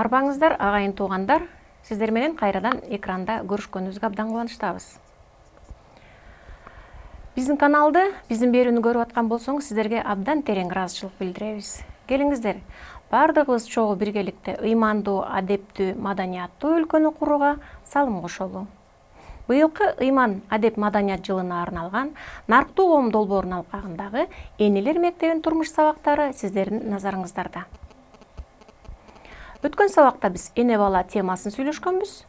Арбаңыздар, ағайын туғандар, сіздер менен кайрадан экранда көрүшкөнүбүзгө абдан кубанычтабыз. Биздин каналды, биздин берүүнү көрүп аткан болсоңуз, сиздерге абдан терең ыраазычылык билдиребиз. Келиңиздер, бардыгыбыз чогуу биргеликте ыймандуу, адептүү, маданияттуу өлкөнү курууга салым кошолу. Быйылкы ыйман адеп маданият жылына арналган Нарктуу коом долбоорунун алкагындагы Энелер мектебинин турмуш сабактары сиздердин назарыңыздарда. Өткөн сабакта биз эне бала темасын сүйлөшкөнбүз.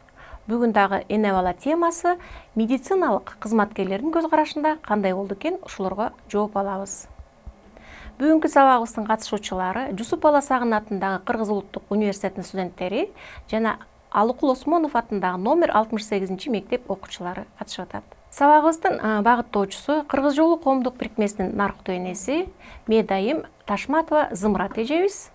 Бүгүн дагы эне бала темасы медициналык кызматкерлердин көз карашында кандай болду экен, ушулорго жооп алабыз. Бүгүнкү сабагыбыздын катышуучулары Жусуп Баласагын атындагы Кыргыз улуттук университетинин студенттери жана Алыкул Осмонов атындагы номер 68 мектеп окуучулары катышып атат. Сабагыбыздын багыттоочусу Кыргыз жолу коомдук бирикмесинин нарктуу энеси Медайым Ташматова Зымрат эжебиз.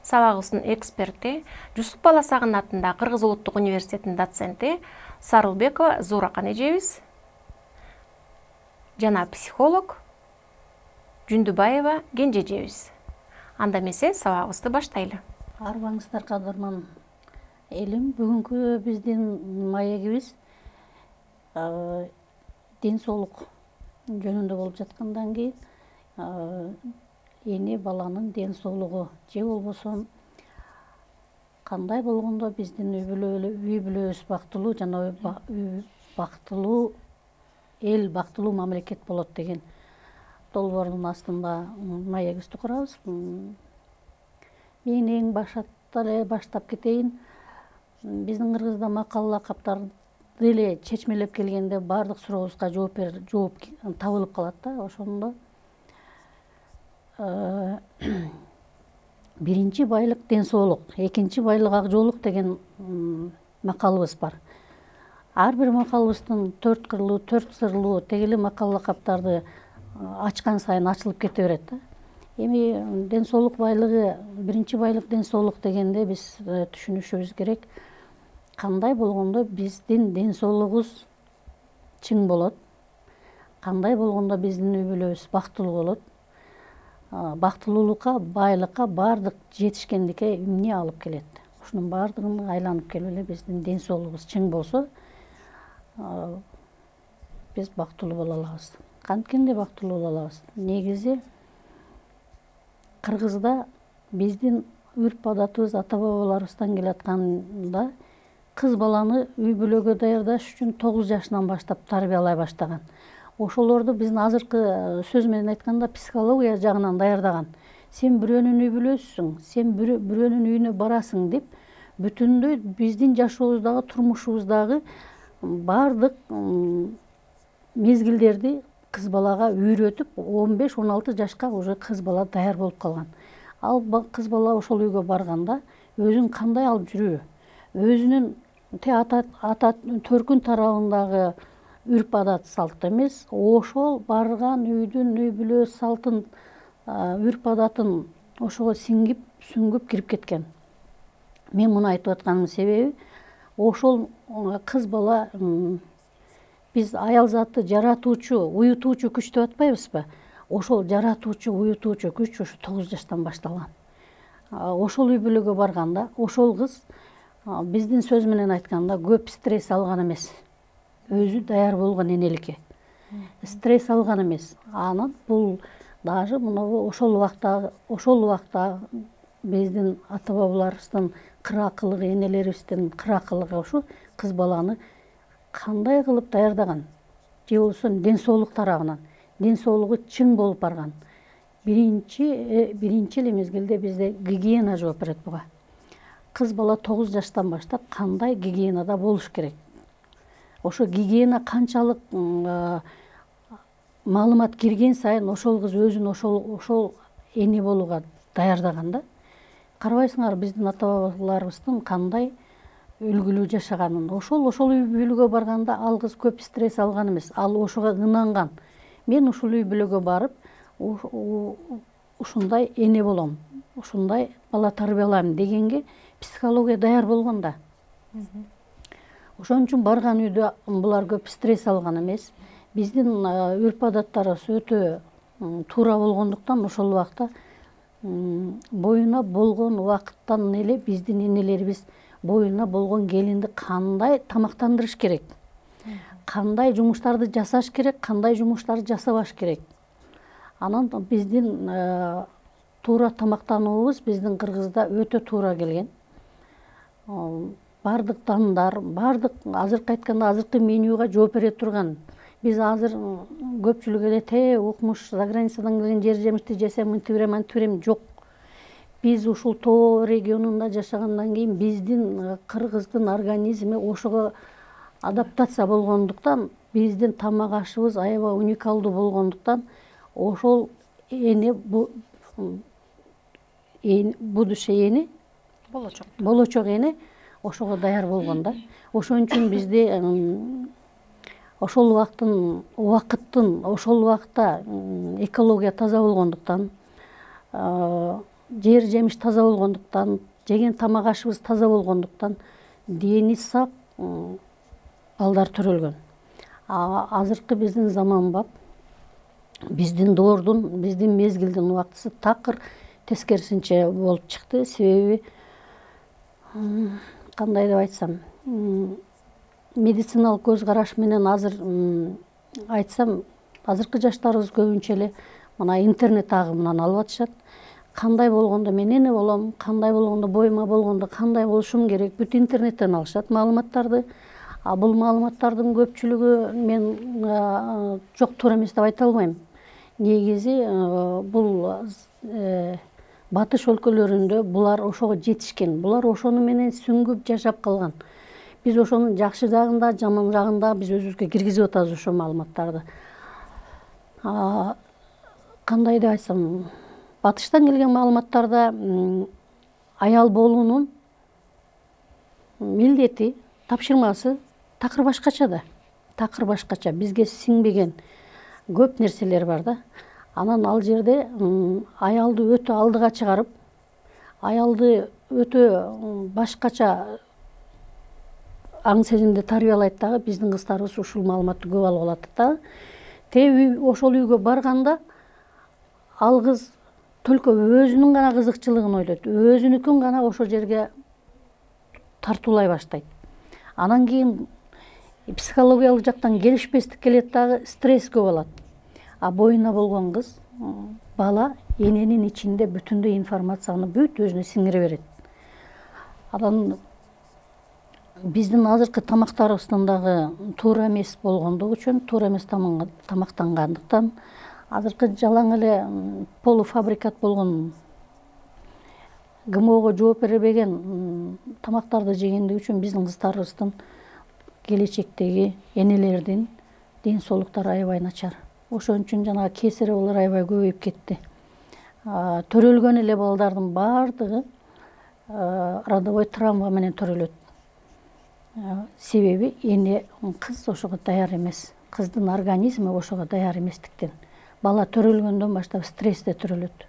Сабагыбыздын эксперти Жусуп Баласагын атындагы Кыргыз улуттук университетинин доценти Сарылбекова Зууракан эжебиз жана психолог Жүндүбаева Кенже эжебиз. Анда эмесе сабагыбызды баштайлы. Арбаңыздар кадырман элим, бүгүнкү биздин маегибиз ден соолук жөнүндө болуп жаткандан кийин эне баланын ден соолугу же болбосо кандай болгондо биздин үй бүлөбүз бактылуу жана бактылуу эл, бактылуу мамлекет болот деген долбоордун астында маегибизди курабыз. Мен эң башта эле баштап кетейин. Биздин Кыргызда макал лакаптарды эле чечмелеп келгенде баардык сурообузга жооп табылып калат да. Ошондо биринчи байлык ден соолук, экинчи байлык акжоолук деген макалыбыз бар. Ар бир макалыбыздын 4 кырлуу, 4 сырлуу тегеле макал лакаптарды ачкан сайын ачылып кете берет да. Эми ден соолук байлыгы, биринчи байлык ден соолук дегенде биз түшүнүшүбүз керек. Кандай болгондо биздин ден соолугубуз чың болот? Кандай болгондо биздин үй бүлөбүз бактылуу болот? Бактылуулукка, байлыкка, баардык жетишкендикке эмне алып келет? Ушунун баардыгын айланып келип эле биздин ден соолугубуз чың болсо, биз бактылуу боло алабыз. Канткенде бактылуу боло алабыз? Негизи Кыргызда биздин үрп адатыбыз ата бабаларыбыздан келатканда кыз баланы үй бүлөгө даярдаш үчүн 9 жашынан баштап тарбиялай баштаган. Ошолорду биздин азыркы сөз менен айтканда психология жагынан даярдаган. Сен бирөөнүн үй бүлөсүсүң, сен бирөөнүн үйүнө барасың деп бүтүндөй биздин жашообуздагы, турмушубуздагы баардык мезгилдерди кыз балага үйрөтүп, 15-16 жашка уже кыз бала даяр болуп калган. Ал кыз бала ошол үйгө барганда өзүн кандай алып жүрүү, өзүнүн ата төркүн тарабындагы үрп адат салт эмес, ошол барган үйдүн үй бүлө салтын, үрп адатын ошого сүңгүп кирип кеткен. Мен муну айтып атканымдын себеби, ошол кыз бала биз аял заты жаратуучу, уютуучу күч деп атпайбызбы? Ошол жаратуучу, уютуучу күч ошо 9 жаштан башталган. Ошол үй бүлөгө барганда, ошол кыз биздин сөз менен айтканда көп стресс алган эмес. Өзү даяр болгон энеликке. Стресс алган эмес. Анан бул даже мына ошол убакта биздин ата бабаларыбыздын кыракылыгы, энелерибиздин кыракылыгы ушу кыз баланы кандай кылып даярдаган? Же болбосо ден соолук тарабынан, ден соолугу чың болуп барган. Биринчи эле мезгилде бизде гигиена жооп берет буга. Кыз бала 9 жаштан баштап кандай гигиенада болуш керек? Ошо гигиена канчалык маалымат кирген сайын ошол кыз өзүн ошол эне болууга даярдаган да. Карабайсыңар биздин ата бабаларыбыздын кандай үлгүлүү жашаганын. Ошол үй бүлөгө барганда ал кыз көп стресс алган эмес, ал ошого ынанган. Мен ушул үй бүлөгө барып, ушундай эне болом, ушундай бала тарбиялайм дегенге психология даяр болгон да. Ошон үчүн барган үйдө булар көп стресс алган эмес. Биздин үрп адаттарыбыз өтө туура болгондуктан ошол убакта боюна болгон убакыттан эле биздин энелерибиз боюна болгон келинди кандай тамактандырыш керек, кандай жумуштарды жасаш керек, кандай жумуштарды жасабаш керек. Анан биздин туура тамактануубуз биздин Кыргызда өтө туура келген. Бардык дандар, бардык азыркы айтканда азыркы менюга жооп бере турган. Биз азыр көпчүлүк эле укмуш за границадан келген жер жемишти жесем мынтип берем, антип берем жок. Биз ушул тоо регионунда жашагандан кийин биздин Кыргыздын организми ошого адаптация болгондуктан, биздин тамак ашыбыз аябай уникалдуу болгондуктан, ошол будущее эни, болочок эни ошого даяр болгон да. Ошон үчүн бизде ошол убакыттын ошол убакта экология таза болгондуктан, жер жемиш таза болгондуктан, жеген тамак ашыбыз таза болгондуктан дени сак балдар төрөлгөн. Азыркы биздин заманбап, биздин доордун, биздин мезгилдин убактысы такыр тескерисинче болуп чыкты. Себеби кандай деп айтсам, медициналык көз караш менен азыр айтсам, азыркы жаштарыбыз көбүнчө эле мына интернет агымынан алып атышат. Кандай болгондо мен эне болом, кандай болгондо боюма болгондо кандай болушум керек, бүт интернеттен алышат маалыматтарды. Бул маалыматтардын көпчүлүгү мен жок туура эмес деп айта албайм. Негизи бул батыш өлкөлөрүндө булар ошого жетишкен. Булар ошону менен сүңгүп жашап калган. Биз ошонун жакшы жагында, жаман жагында биз өзүбүзгө киргизип атабыз ошол маалыматтарды. Кандай деп айтсам, батыштан келген маалыматтарда аял болуунун милдети, тапшырмасы такыр башкача да. Такыр башкача. Бизге сиңбеген көп нерселер бар да. Анан ал жерде аялды өтө алдыга чыгарып, аялды өтө башкача аң сезимде тарбиялайт дагы, биздин кыздарыбыз ушул маалыматты көп алып алат да. Ошол үйгө барганда ал кыз только өзүнүн гана кызыкчылыгын ойлойт, өзүнүкүн гана ошол жерге тартуулай баштайт. Анан кийин психологиялык жактан келишпестик келет дагы, стресс көп алат. Боюна болгон кыз, бала эненин ичинде бүтүндөй информацияны бүт өзүнө сиңире берет. Анан биздин азыркы тамактарыбыздын дагы туура эмес болгондугу үчүн, туура эмес тамактангандыктан, азыркы жалаң эле полуфабрикат болгон, ГМОго жооп бербеген тамактарды жегендиги үчүн биздин кыздарыбыздын келечектеги энелердин ден соолуктары аябай начар. Ошон үчүн жанагы кесарево аябай көбөйүп кетти. Төрөлгөн эле балдардын баардыгы родовой травма менен төрөлөт. Себеби эне кыз ошого даяр эмес. Кыздын организми ошого даяр эместиктен. Бала төрөлгөндөн баштап стрессте төрөлөт.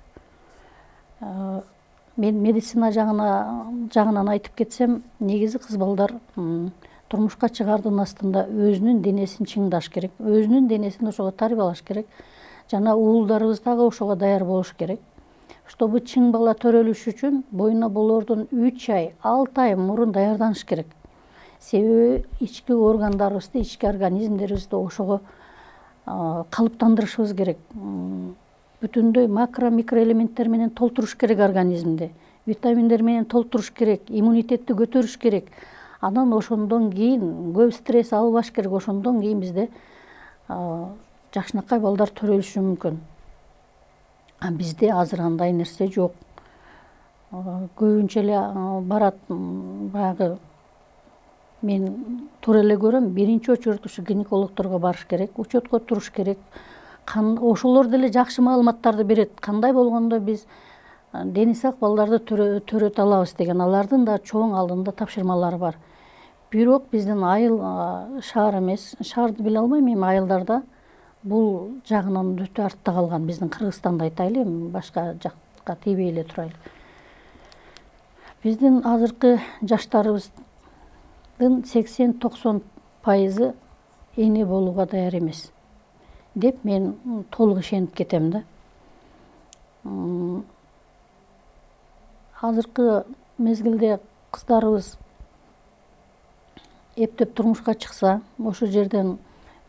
Мен медицина жагынан айтып кетсем, негизи кыз балдар турмушка чыгаардын астында өзүнүн денесин чыңдаш керек, өзүнүн денесин ошого тарбиялаш керек. Жана уулдарыбыз дагы ошого даяр болуш керек. Чтобы чың бала төрөлүш үчүн боюна болоордон 3 ай, 6 ай мурун даярданыш керек. Себеби ички органдарыбызды, ички организмдерибизди ошого калыптандырышыбыз керек. Бүтүндөй макро микроэлементтер менен толтуруш керек организмди. Витаминдер менен толтуруш керек, иммунитетти көтөрүш керек. Анан ошондон кийин көп стресс албаш керек. Ошондон кийин бизде жакшынакай балдар төрөлүшү мүмкүн. Бизде азыр андай нерсе жок. Көбүнчө эле барат, баягы мен туура эле көрөм, биринчи очередь ушу гинекологторго барыш керек, учетко туруш керек. Ошолор деле жакшы маалыматтарды берет. Кандай болгондо биз дени сак балдарды төрөтө алабыз деген, алардын да чоң алдында тапшырмалары бар. Бирок биздин айыл шаар эмес, шаарды биле албайм, эми айылдарда бул жагынан өтө артта калган. Биздин Кыргызстанда айтайлы, башка жакка тийбей эле турайлы. Биздин азыркы жаштарыбыздын 80-90% эне болууга даяр эмес деп мен толук ишенип кетем да. азыркы мезгилде кыздарыбыз эптеп турмушка чыкса, ошол жерден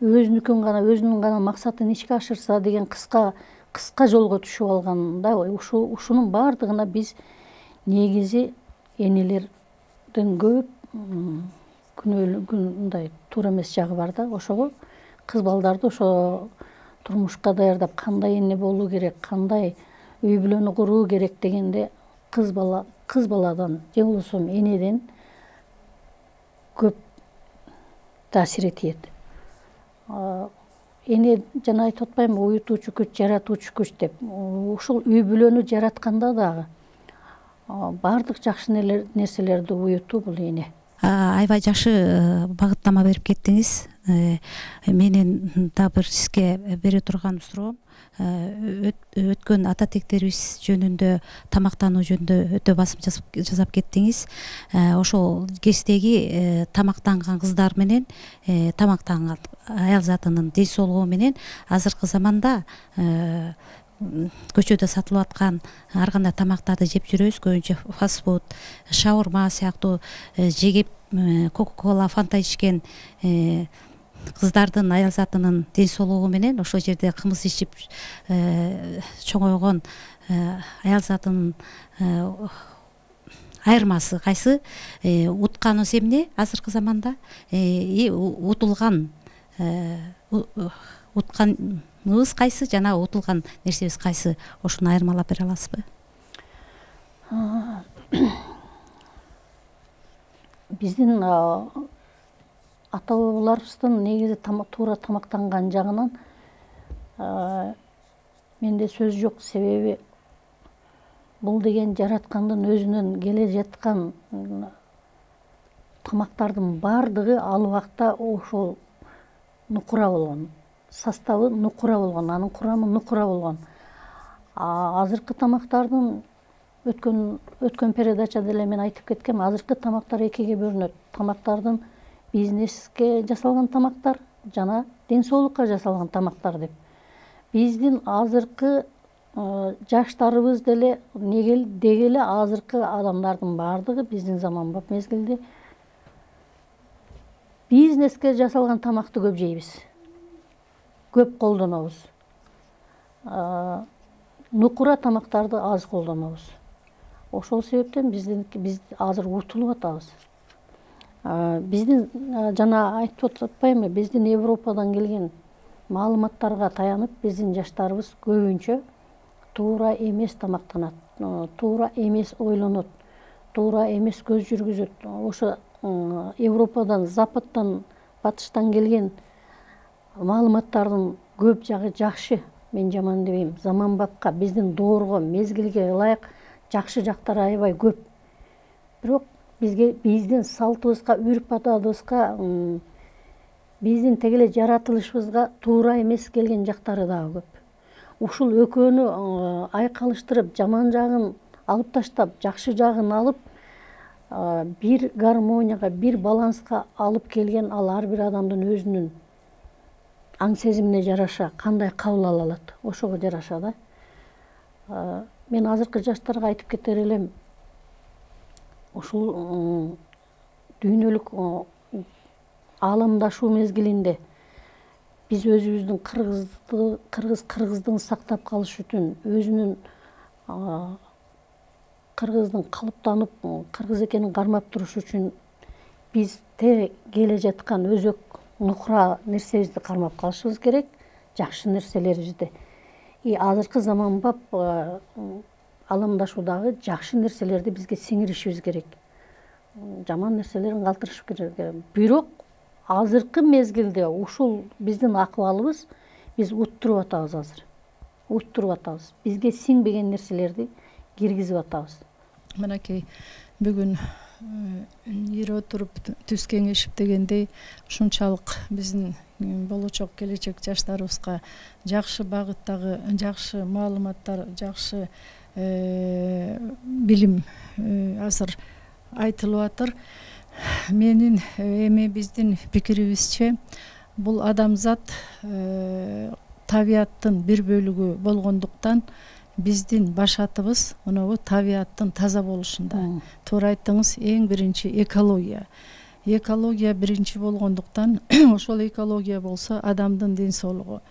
өзүнүн гана максатын ишке ашырса деген кыска жолго түшүп алганда, ушунун баардыгына биз негизи энелердин көп күнөөлүү туура эмес жагы бар да. Ошого кыз балдарды ошо турмушка даярдап кандай эне болуу керек, кандай үй бүлөнү куруу керек дегенде кыз баладан же болбосо энеден көп таасир тиет. Эне жана айтып атпаймынбы, уютуучу күч, жаратуучу күч деп. Ушул үй бүлөнү жаратканда дагы баардык жакшы нерселерди уютуу бул эне. Аябай жакшы багыттама берип кеттиңиз. Менин дагы бир сизге бере турган суроом, өткөн ата тектерибиз жөнүндө, тамактануу жөнүндө өтө басым жасап кеттиңиз. Ошол кездеги тамактанган кыздар менен тамактанган аял затынын ден соолугу менен азыркы заманда көчөдө сатылып аткан ар кандай тамактарды жеп жүрөбүз. Көбүнчө фастфуд, шаурма сыяктуу жегип, кока-кола, фанта ичкен кыздардын аял затынын ден соолугу менен ошол жерде кымыз ичип чоңойгон аял затынын айырмасы кайсы? Утканыбыз эмне азыркы заманда? Утканыбыз кайсы, жана утулган нерсебиз кайсы? Ошону айырмалап бере аласызбы? Биздин ата бабаларыбыздын негизи туура тамактанган жагынан менде сөз жок. Себеби бул деген жараткандын өзүнөн келе жаткан тамактардын баардыгы ал убакта ошол нукура болгон, составы нукура болгон, анын курамы нукура болгон. Азыркы тамактардын өткөн передачада эле мен айтып кеткем, азыркы тамактар экиге бөлүнөт. Тамактардын бизнеске жасалган тамактар жана ден соолукка жасалган тамактар деп. Биздин азыркы жаштарыбыз деле деги эле азыркы адамдардын баардыгы биздин заманбап мезгилде бизнеске жасалган тамакты көп жейбиз, көп колдонобуз. Нукура тамактарды аз колдонобуз. Ошол себептен биз азыр утулуп атабыз. Биздин жана айтып атпаймынбы, биздин Европадан келген маалыматтарга таянып, биздин жаштарыбыз көбүнчө туура эмес тамактанат, туура эмес ойлонот, туура эмес көз жүргүзөт. Ошо Европадан, Западтан, Батыштан келген маалыматтардын көп жагы жакшы. Мен жаман дебейм. Заманбапка, биздин доорго, мезгилге ылайык жакшы жактары аябай көп. Бирок биздин салтыбызга, үрп адатыбызга, биздин тегеле жаратылышыбызга туура эмес келген жактары дагы көп. Ушул экөөнү айкалыштырып, жаман жагын алып таштап, жакшы жагын алып, бир гармонияга, бир баланска алып келген ал ар бир адамдын өзүнүн аң сезимине жараша кандай кабыл ала алат, ошого жараша да. Мен азыркы жаштарга айтып кетер элем, ушул дүйнөлүк аламдашуу мезгилинде биз өзүбүздүн кыргыздын сактап калыш үчүн, өзүнүн кыргыздын калыптанып, кыргыз экенин кармап туруш үчүн биз келе жаткан өзөк нукура нерсебизди кармап калышыбыз керек, жакшы нерселерибизди. Азыркы заманбап аламдашуудагы жакшы нерселерди бизге сиңиришибиз керек. Жаман нерселерин калтырышып керек. Бирок азыркы мезгилде ушул биздин акыбалыбыз, биз уттуруп атабыз азыр. Уттуруп атабыз. Бизге сиңбеген нерселерди киргизип атабыз. Мынакей бүгүн ири отуруп түз кеңешип дегендей, ушунчалык биздин болочок келечек жаштарыбызга жакшы багыттагы жакшы маалыматтар, жакшы билим азыр айтылып атыр. Менин биздин пикирибизче, бул адамзат табияттын бир бөлүгү болгондуктан биздин башатыбыз монобу табияттын таза болушунда. Туура айттыңыз, эң биринчи экология. Экология биринчи болгондуктан ошол экология болсо адамдын ден соолугу.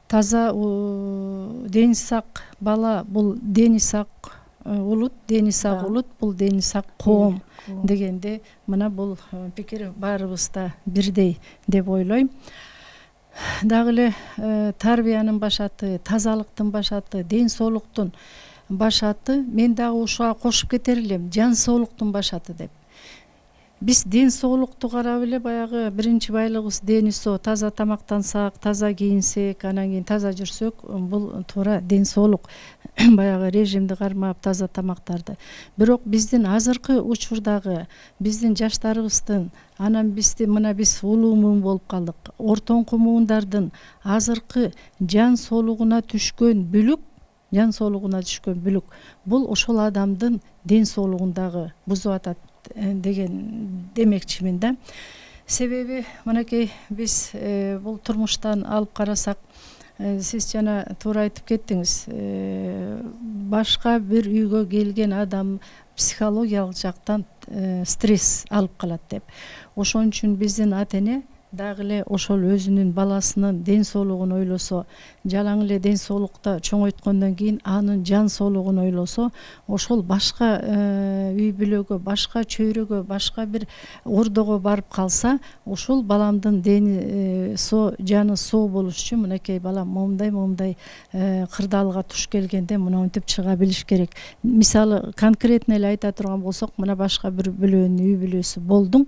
Таза дени сак бала бул дени сак улут, дени сак улут бул дени сак коом дегенде мына бул пикир баарыбызда бирдей деп ойлойм. Дагы эле тарбиянын башаты, тазалыктын башаты, ден соолуктун башаты, мен дагы ушуга кошуп кетер элем, жан соолуктун башаты деп. Биз ден соолукту карап эле баягы биринчи байлыгыбыз дени соо, таза тамактансак, таза кийинсек, анан кийин таза жүрсөк, бул туура ден соолук. Баягы режимди кармап, таза тамактарды. Бирок биздин азыркы учурдагы биздин жаштарыбыздын, анан биз улуу муун болуп калдык. Ортоңку муундардын азыркы жан соолугуна түшкөн бүлүк, бул ошол адамдын ден соолугундагы бузуп атат деген демекчимин да. Себеби мынакей биз бул турмуштан алып карасак, сиз жана туура айтып кеттиңиз, башка бир үйгө келген адам психологиялык жактан стресс алып калат деп. Ошон үчүн биздин ата эне дагы эле ошол өзүнүн баласынын ден соолугун ойлосо, жалаң эле ден соолукта чоңойткондон кийин анын жан соолугун ойлосо, ошол башка үй бүлөгө, башка чөйрөгө, башка бир ордого барып калса, ошол баламдын дени жаны соо болуш үчүн мынакей балам момундай кырдаалга туш келгенде монтип чыга билиш керек. Мисалы конкретно эле айта турган болсок, мына башка бир бүлөнүн үй бүлөсү болдуң,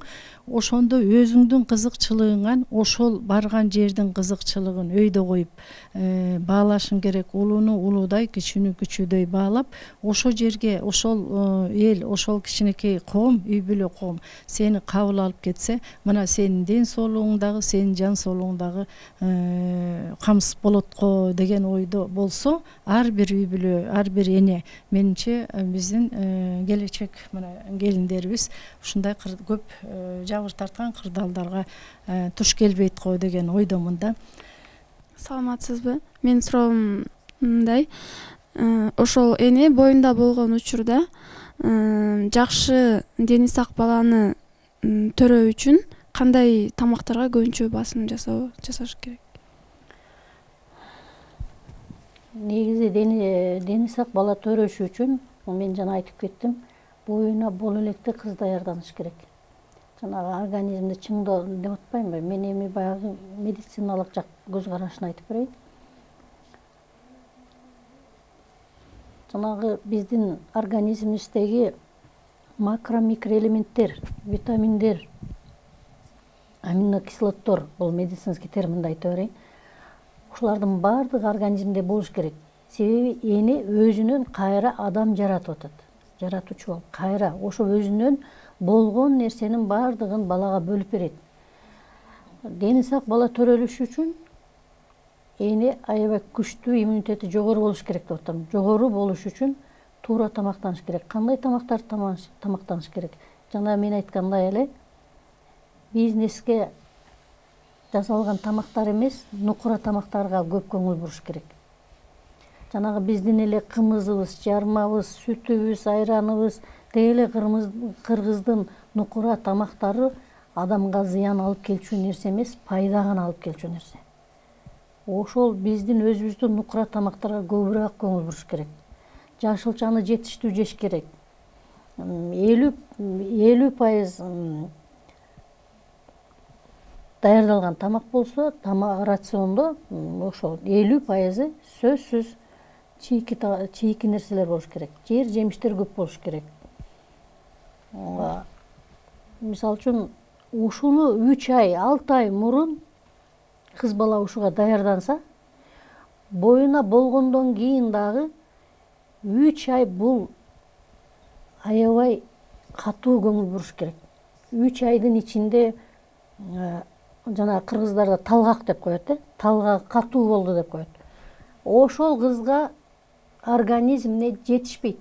ошондо өзүңдүн кызыкчылыгыңан ошол барган жердин кызыкчылыгын өйдө коюп баалашың керек. Улууну улуудай, кичүүнү кичүүдөй баалап, ошол жерге ошол эл, ошол кичинекей коом, үй бүлө коом сени кабыл алып кетсе, мына сенин ден соолугуңдагы, сенин жан соолугуңдагы камсыз болот го деген ойдо болсо, ар бир үй бүлө, ар бир эне, менимче биздин келечек мына келиндерибиз ушундай көп жабыр тарткан кырдаалдарга туш келбейт го деген ойдомун да. Саламатсызбы? Менин суроом мындай. Ошол эне боюнда болгон учурда жакшы дени сак баланы төрөө үчүн кандай тамактарга көбүнчө басым жасаш керек? Негизи дени сак бала төрөшү үчүн, мен жана айтып кеттим, боюна бол электе кыз даярданыш керек. Жанагы организмди чыңдоо деп атпаймынбы? Мен эми баягы медициналык жак көз карашын айтып берейин. Жанагы биздин организмибиздеги макро микроэлементтер, витаминдер, аминокислоттор, бул медицинский терминде айта берейин. Ушулардын баардыгы организмде болуш керек. Себеби эне өзүнөн кайра адам жаратып атат. Жаратуучу болуп кайра ошо өзүнөн болгон нерсенин баардыгын балага бөлүп берет. Дени сак бала төрөлүшү үчүн эне аябай күчтүү, иммунитети жогору болуш керек деп атам. Жогору болуш үчүн туура тамактаныш керек. Кандай тамактар тамактаныш керек? Жана мен айткандай эле, бизнеске жасалган тамактар эмес, нукура тамактарга көп көңүл буруш керек. Жанагы биздин эле кымызыбыз, жармабыз, сүтүбүз, айраныбыз, деле кыргыздын нукура тамактары адамга зыян алып келчү нерсе эмес, пайда гана алып келчү нерсе. Ошол биздин өзүбүздүн нукура тамактарга көбүрөөк көңүл буруш керек. Жашылчаны жетиштүү жеш керек. 50% даярдалган тамак болсо, тамак рациондо ошол 50% сөзсүз чийки нерселер болуш керек. Жер жемиштер көп болуш керек. Мисалы үчүн ушуну 3 ай, 6 ай мурун кыз бала ушуга даярданса, боюна болгондон кийин дагы 3 ай бул аябай катуу көңүл буруш керек. 3 айдын ичинде жана кыргыздарда талгак деп коет, талгак катуу болду деп коет. Ошол кызга организмине жетишпейт.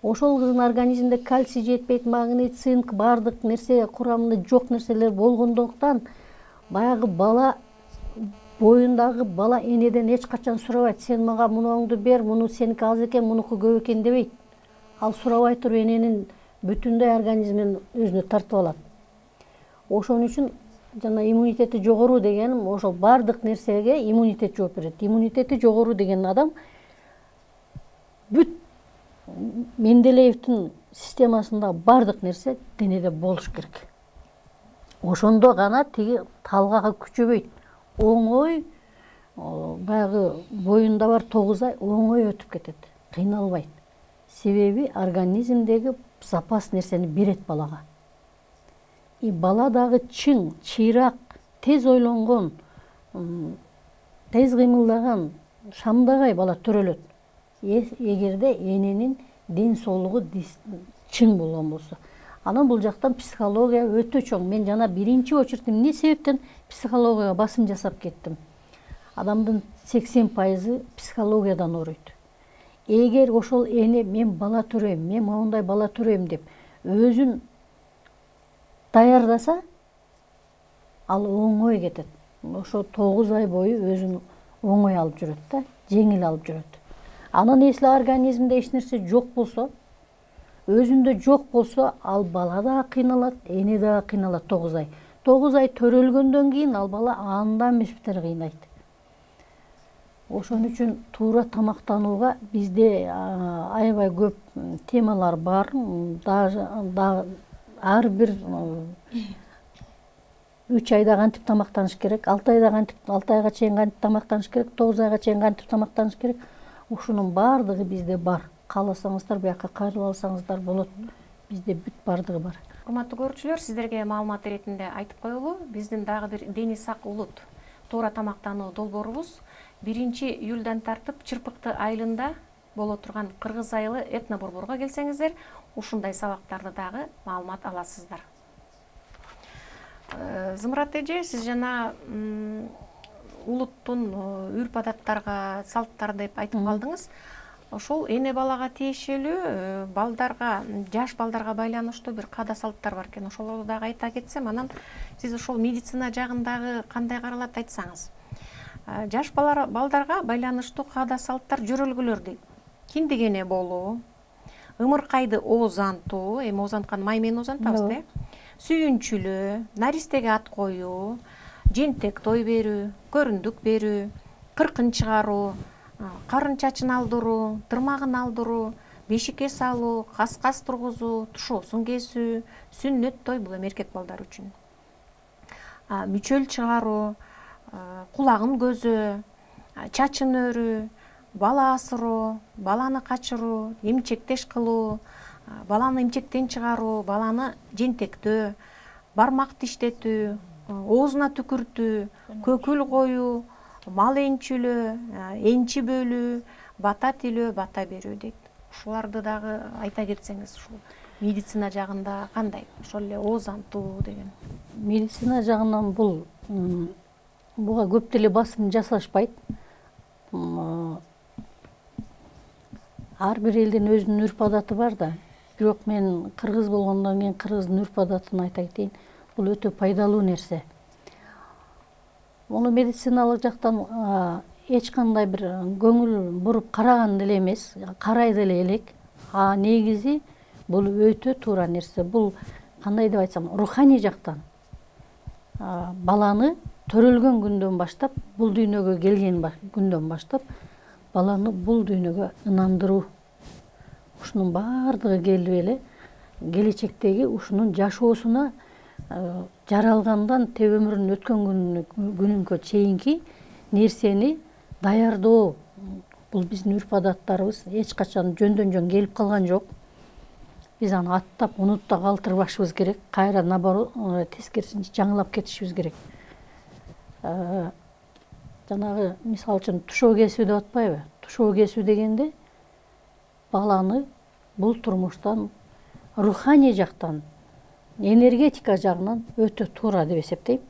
Ошол кыздын организминде кальций жетпейт, магний, цинк, бардык нерсе курамында жок нерселер болгондуктан баягы бала боюндагы бала энеден эч качан сурабайт, сен мага мунуңду бер, муну сеники аз экен, мунуку көп экен дебейт. Ал сурабай туруп эненин бүтүндөй организмин өзүнө тартып алат. Ошон үчүн жана иммунитети жогору дегеним ошол бардык нерсеге иммунитет жооп берет. Иммунитети жогору деген адам бүт Менделеевдин системасында бардык нерсе денеде болуш керек. Ошондо гана тиги талгага күчөбөйт. Оңой баягы боюнда бар 9 ай оңой өтүп кетет. Кыйналбайт. Себеби организмдеги запас нерсени берет балага. И бала дагы чың, чыйрак, тез ойлонгон, тез кыймылдаган, шамдагай бала төрөлөт. Эгерде эненин ден соолугу чың болгон болсо. Анан бул жактан психология өтө чоң. Мен жана биринчи очередь эмне себептен психологияга басым жасап кеттим. Адамдын 80% психологиядан ооруйт. Эгер ошол эне мен бала төрөйм, мен моундай бала төрөйм деп өзүн даярдаса, ал оңой кетет. Ошо 9 ай бою өзүн оңой алып жүрөт да, жеңил алып жүрөт. Анан эсли организмде эч нерсе жок болсо, өзүндө жок болсо, ал бала да кыйналат, эне да кыйналат 9 ай. 9 ай төрөлгөндөн кийин ал бала андан бештер кыйнайт. Ошон үчүн туура тамактанууга бизде аябай көп темалар бар. Ар бир 3 айда кантип тамактаныш керек, 6 айда кантип, 6 айга чейин кантип тамактаныш керек, 9 айга чейин кантип тамактаныш керек. Ушунун бардыгы бизде бар. Кааласаңыздар, буяка кайрылып алсаңыздар болот. Бизде бүт бардыгы бар. Урматтуу көрүүчүлөр, сиздерге маалымат иретинде айтып коелу, биздин дагы бир Дени сак улут туура тамактануу долбоорубуз 1-июлдан тартып Чырпыкты айылында боло турган Кыргыз айылы этно борборго келсеңиздер, ушундай сабактарды дагы маалымат аласыздар. Зымырат эже, сиз жана улуттун үрп адаттарга, салттар деп айтып калдыңыз. Ошол эне балага тиешелүү балдарга, жаш балдарга байланыштуу бир каада салттар бар экен. Ошолорду дагы айта кетсем, анан сиз ошол медицина жагындагы кандай каралат айтсаңыз. Жаш балдарга байланыштуу каада салттар жөрөлгөлөр дейт. Киндик эне болуу, ымыркайды оозантуу, эми оозанткан май менен оозантабыз да. Сүйүнчүлөө, наристеге ат коюу, жентек той берүү, көрүндүк берүү, кыркын чыгаруу, карын чачын алдыруу, тырмагын алдыруу, бешикке салуу, кас тургузуу, тушоосун кесүү, сүннөт той, бул эми эркек балдар үчүн. Мүчөл чыгаруу, кулагын көзөө, чачын өрүү, бала асыроо, баланы качыруу, эмчектеш кылуу, баланы эмчектен чыгаруу, баланы жентектөө, бармак тиштетүү, оозуна түкүртүү, көкүл коюу, мал энчүлөө, энчи бөлүү, бата тилөө, бата берүү дейт. Ушуларды дагы айта кетсеңиз, ушул медицина жагында кандай? Ошол эле оозантуу деген. Медицина жагынан буга көп деле басым жасашпайт. Ар бир элдин өзүнүн үрп адаты бар да. Бирок мен кыргыз болгондон кийин кыргыздын үрп адатын айта кетейин. Бул өтө пайдалуу нерсе. Муну медициналык жактан эч кандай бир көңүл буруп караган деле эмес, карай деле элек. Негизи бул өтө туура нерсе. Бул кандай деп айтсам, руханий жактан баланы төрөлгөн күндөн баштап, бул дүйнөгө келген күндөн баштап баланы бул дүйнөгө ынандыруу. Ушунун бардыгы келип эле келечектеги ушунун жашоосуна жаралгандан тээ өмүрүнүн өткөн күнүнгө чейинки нерсени даярдоо. Бул биздин үрп адаттарыбыз эч качан жөндөн жөн келип калган жок. Биз аны аттап, унутта калтырбашыбыз керек. Кайра наоборот, тескерисинче жаңылап кетишибиз керек. Жанагы мисалы үчүн тушоо кесүү деп атпайбы? Тушоо кесүү дегенде баланы бул турмуштан руханий жактан, энергетика жагынан өтө туура деп эсептейм.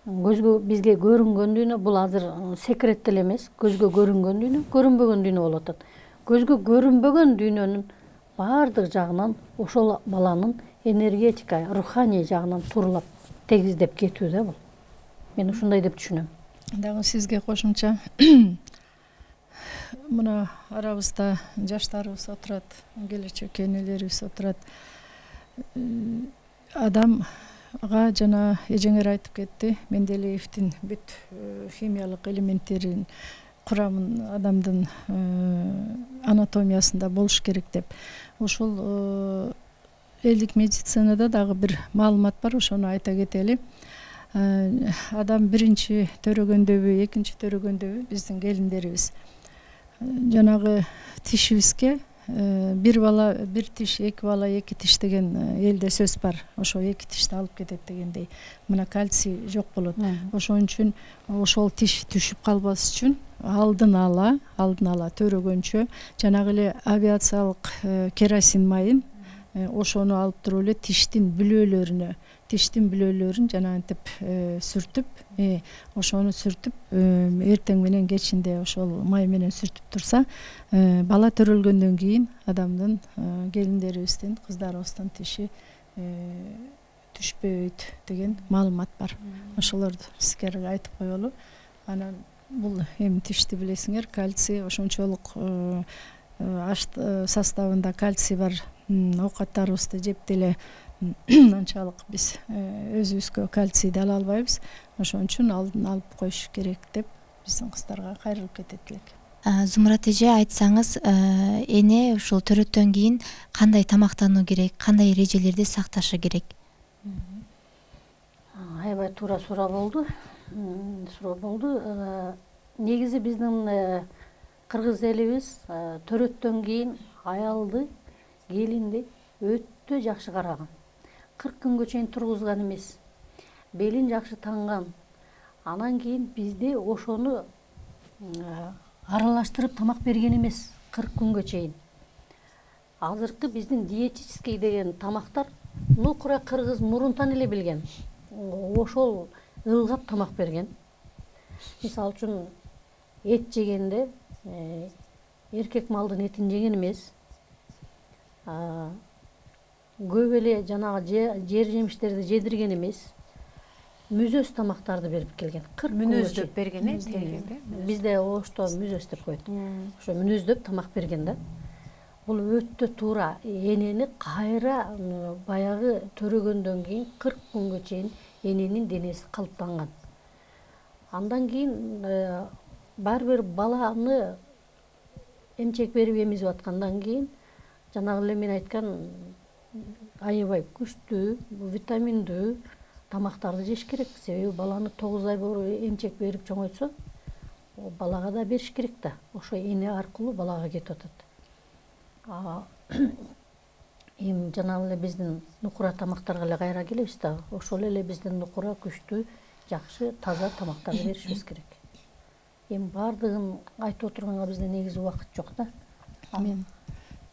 Көзгө бизге көрүнгөн дүйнө бул азыр секрет деле эмес. Көзгө көрүнгөн дүйнө, көрүнбөгөн дүйнө болуп атат. Көзгө көрүнбөгөн дүйнөнүн бардык жагынан ошол баланын энергетика, руханий жагынан тууралап тегиздеп кетүү да бул. Мен ушундай деп түшүнөм. дагы сизге кошумча мына арабызда жаштарыбыз отурат, келечек энелерибиз отурат. Адамга жана эжеңер айтып кетти, Менделеевдин бүт химиялык элементтерин курамын адамдын анатомиясында болуш керек деп. Ошол элдик медицинада дагы бир маалымат бар, ошону айта кетели. Адам биринчи төрөгөндөбү, экинчи төрөгөндөбү биздин келиндерибиз. Жанагы тишибизге бир бала бир тиш, эки бала эки тиш деген элде сөз бар. Ошо эки тишти алып кетет дегендей. Мына кальций жок болот. Ошон үчүн ошол тиш түшүп калбас үчүн алдын ала төрөгөнчө жанагы эле авиациялык керосин майын ошону алып туруп эле тиштин бүлөлөрүн жанагынтип сүртүп, ошону сүртүп эртең менен кечинде ошол май менен сүртүп турса, бала төрөлгөндөн кийин адамдын келиндерибиздин, кыздарыбыздын тиши түшпөйт деген маалымат бар. Ошолорду силерге айтып коелу. Анан бул эми тишти билесиңер, кальций ошончолук аш составында кальций бар оокаттарыбызды жеп деле анчалык биз өзүбүзгө кальцийди ала албайбыз. Ошон үчүн алдын алып коюш керек деп биздин кыздарга кайрылып кетет элек. Зумрат эже, айтсаңыз, эне ушул төрөттөн кийин кандай тамактануу керек, кандай эрежелерди сакташы керек? Аябай туура суроо болду. Негизи биздин кыргыз элибиз төрөттөн кийин аялды, келинди өтө жакшы караган. 40 күнгө чейин тургузган эмес. Белин жакшы танган. Анан кийин бизде ошону аралаштырып тамак берген эмес 40 күнгө чейин. Азыркы биздин диетический деген тамактар нукура кыргыз мурунтан эле билген. Ошол ылгап тамак берген. Мисалы үчүн эт жегенде эркек малдын этин жеген эмес. Көп эле жанагы жер жемиштерди жедирген эмес. Мүзөс тамактарды берип келген. 40 Мүнөздөп берген Бизде ошто мүзөс деп коет. Ошо мүнөздөп тамак берген да. Бул өтө туура. Энени кайра баягы төрөгөндөн кийин 40 күнгө чейин эненин денеси калыптанган. Андан кийин бар бир баланы эмчек берип эмизип аткандан кийин жанагы эле мен айткан аябай күчтүү, витаминдүү тамактарды жеш керек. Себеби баланы 9 ай бою эмчек берип чоңойтсо, балага да бериш керек да. Ошо эне аркылуу балага кетип атат. Эми жанагы эле биздин нукура тамактарга эле кайра келебиз да. Ошол эле биздин нукура күчтүү, жакшы, таза тамактарды беришибиз керек. Эми бардыгын айтып отурганга бизде негизи убакыт жок да. Мен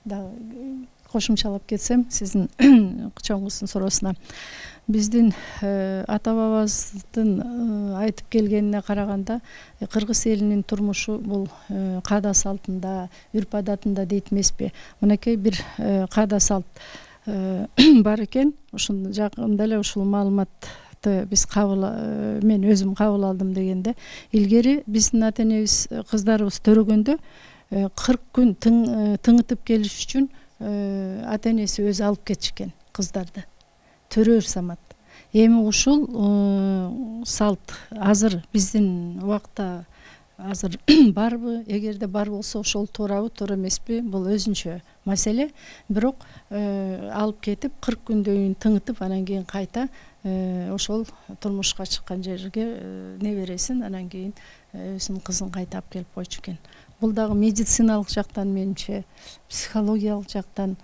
дагы кошумчалап кетсем сиздин чоңуздун суроосуна. Биздин ата бабабыздын айтып келгенине караганда, кыргыз элинин турмушу бул каада салтында, үрп адатында дейт эмеспи? Мынакей бир каада салт бар экен. Ушун жакында эле ушул маалыматты биз мен өзүм кабыл алдым дегенде, илгери биздин ата энебиз кыздарыбыз төрөгөндө 40 күн тыңытып келиш үчүн ата энеси өзү алып кетишкен кыздарды. Төрөр самат. Эми ушул салт азыр биздин убакта азыр барбы? Эгерде бар болсо ошол туурабы, туура эмеспи? Бул өзүнчө маселе. Бирок алып кетип 40 күндөн кийин тыңытып, анан кийин кайта ошол турмушка чыккан жерге небересин, анан кийин өзүнүн кызын кайта алып келип койчу экен. Бул дагы медициналык жактан менимче, психологиялык жактан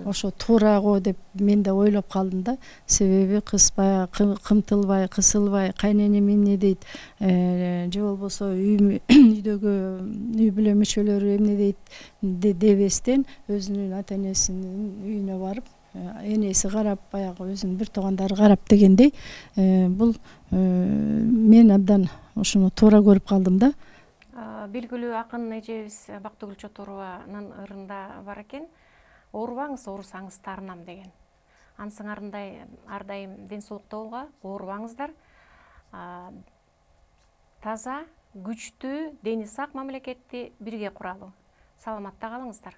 ошо туура го деп мен да ойлоп калдым да. Себеби кыз баягы кымтылбай, кысылбай, кайненем эмне дейт, же болбосо үйдөгү үй бүлө мүчөлөрү эмне дейт дебестен өзүнүн ата энесинин үйүнө барып, энеси карап, баягы өзүнүн бир туугандары карап дегендей, бул мен абдан ошону туура көрүп калдым да. Белгилүү акын эжебиз Бактыгүл Чотурованын ырында бар экен. Оорубаңыз, оорусаңыз таарынам деген. Ансыңарындай ар дайым ден соолукта болгула, оорубаңыздар. таза, күчтүү, дени сак мамлекетти бирге куралы. Саламатта калыңыздар.